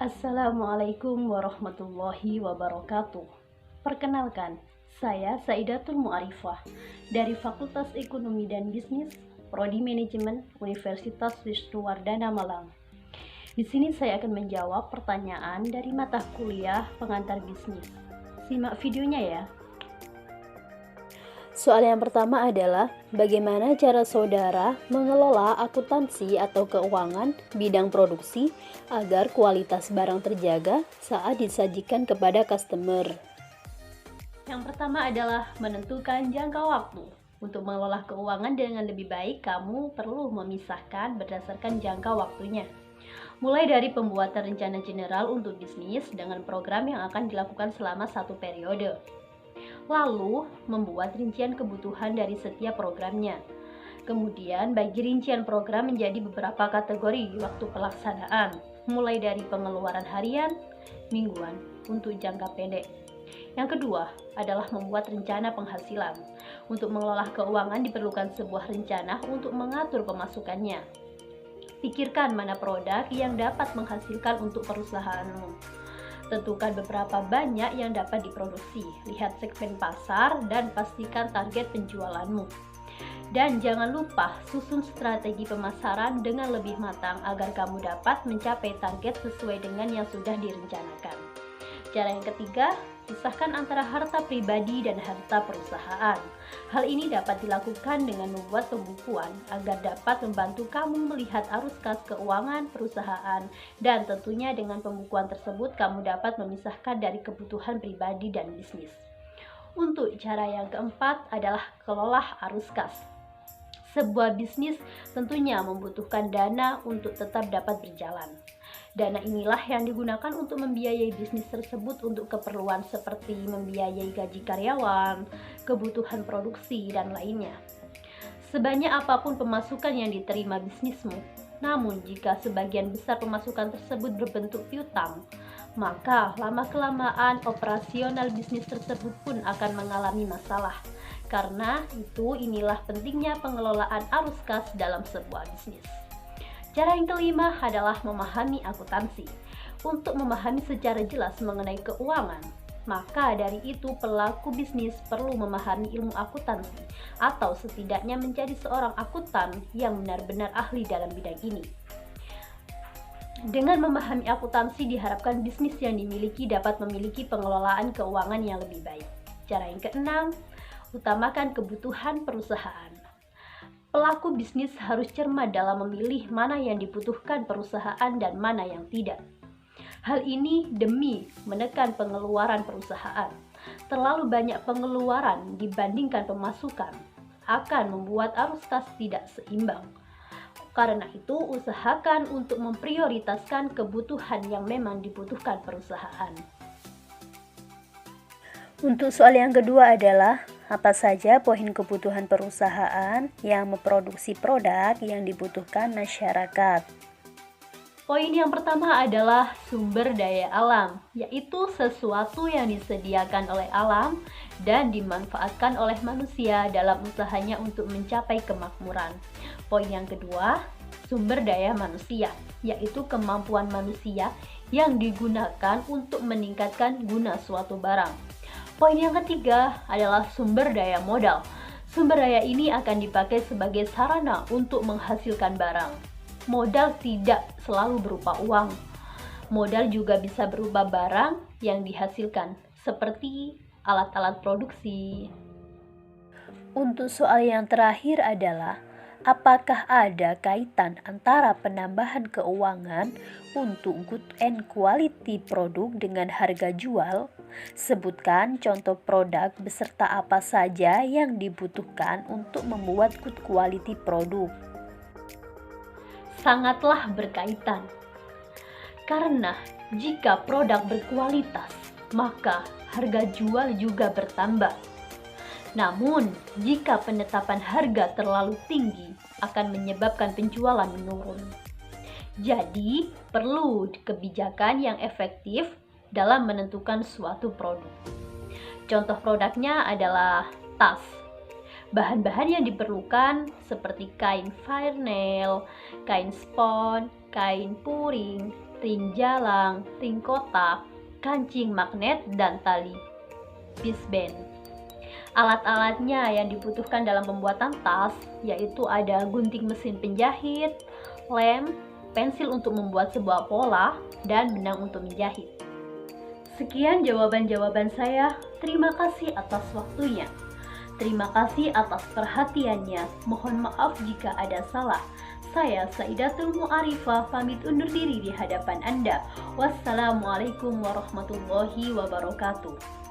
Assalamualaikum warahmatullahi wabarakatuh. Perkenalkan, saya Saidatul Mu'arifah dari Fakultas Ekonomi dan Bisnis, Prodi Manajemen Universitas Wisnuwardana Malang. Di sini saya akan menjawab pertanyaan dari mata kuliah pengantar bisnis. Simak videonya ya. Soal yang pertama adalah bagaimana cara saudara mengelola akuntansi atau keuangan bidang produksi agar kualitas barang terjaga saat disajikan kepada customer. Yang pertama adalah menentukan jangka waktu. Untuk mengelola keuangan dengan lebih baik, kamu perlu memisahkan berdasarkan jangka waktunya. Mulai dari pembuatan rencana general untuk bisnis dengan program yang akan dilakukan selama satu periode. Lalu, membuat rincian kebutuhan dari setiap programnya. Kemudian, bagi rincian program menjadi beberapa kategori waktu pelaksanaan, mulai dari pengeluaran harian, mingguan, untuk jangka pendek. Yang kedua adalah membuat rencana penghasilan. Untuk mengelola keuangan diperlukan sebuah rencana untuk mengatur pemasukannya. Pikirkan mana produk yang dapat menghasilkan untuk perusahaanmu. Tentukan beberapa banyak yang dapat diproduksi. Lihat segmen pasar dan pastikan target penjualanmu. Dan jangan lupa susun strategi pemasaran dengan lebih matang agar kamu dapat mencapai target sesuai dengan yang sudah direncanakan. Cara yang ketiga, pisahkan antara harta pribadi dan harta perusahaan. Hal ini dapat dilakukan dengan membuat pembukuan agar dapat membantu kamu melihat arus kas keuangan perusahaan, dan tentunya dengan pembukuan tersebut kamu dapat memisahkan dari kebutuhan pribadi dan bisnis. Untuk cara yang keempat adalah kelola arus kas. Sebuah bisnis tentunya membutuhkan dana untuk tetap dapat berjalan. Dana inilah yang digunakan untuk membiayai bisnis tersebut untuk keperluan seperti membiayai gaji karyawan, kebutuhan produksi, dan lainnya. Sebanyak apapun pemasukan yang diterima bisnismu, namun jika sebagian besar pemasukan tersebut berbentuk piutang, maka lama-kelamaan operasional bisnis tersebut pun akan mengalami masalah. Karena itu, inilah pentingnya pengelolaan arus kas dalam sebuah bisnis. Cara yang kelima adalah memahami akuntansi. Untuk memahami secara jelas mengenai keuangan, maka dari itu pelaku bisnis perlu memahami ilmu akuntansi atau setidaknya menjadi seorang akuntan yang benar-benar ahli dalam bidang ini. Dengan memahami akuntansi diharapkan bisnis yang dimiliki dapat memiliki pengelolaan keuangan yang lebih baik. Cara yang keenam, utamakan kebutuhan perusahaan. Pelaku bisnis harus cermat dalam memilih mana yang dibutuhkan perusahaan dan mana yang tidak. Hal ini demi menekan pengeluaran perusahaan. Terlalu banyak pengeluaran dibandingkan pemasukan akan membuat arus kas tidak seimbang. Karena itu, usahakan untuk memprioritaskan kebutuhan yang memang dibutuhkan perusahaan. Untuk soal yang kedua adalah apa saja poin kebutuhan perusahaan yang memproduksi produk yang dibutuhkan masyarakat. Poin yang pertama adalah sumber daya alam, yaitu sesuatu yang disediakan oleh alam dan dimanfaatkan oleh manusia dalam usahanya untuk mencapai kemakmuran. Poin yang kedua, sumber daya manusia, yaitu kemampuan manusia yang digunakan untuk meningkatkan guna suatu barang. Poin yang ketiga adalah sumber daya modal. Sumber daya ini akan dipakai sebagai sarana untuk menghasilkan barang. Modal tidak selalu berupa uang. Modal juga bisa berupa barang yang dihasilkan, seperti alat-alat produksi. Untuk soal yang terakhir adalah apakah ada kaitan antara penambahan keuangan untuk good and quality produk dengan harga jual? Sebutkan contoh produk beserta apa saja yang dibutuhkan untuk membuat good quality produk. Sangatlah berkaitan. Karena jika produk berkualitas, maka harga jual juga bertambah. Namun, jika penetapan harga terlalu tinggi, akan menyebabkan penjualan menurun. Jadi, perlu kebijakan yang efektif dalam menentukan suatu produk. Contoh produknya adalah tas. Bahan-bahan yang diperlukan seperti kain vinyl, kain spon, kain puring, ring jalang, ring kotak, kancing magnet, dan tali bisband. Alat-alatnya yang dibutuhkan dalam pembuatan tas yaitu ada gunting mesin penjahit, lem, pensil untuk membuat sebuah pola, dan benang untuk menjahit. Sekian jawaban-jawaban saya. Terima kasih atas waktunya. Terima kasih atas perhatiannya. Mohon maaf jika ada salah. Saya Saidatul Mu'arifah pamit undur diri di hadapan Anda. Wassalamualaikum warahmatullahi wabarakatuh.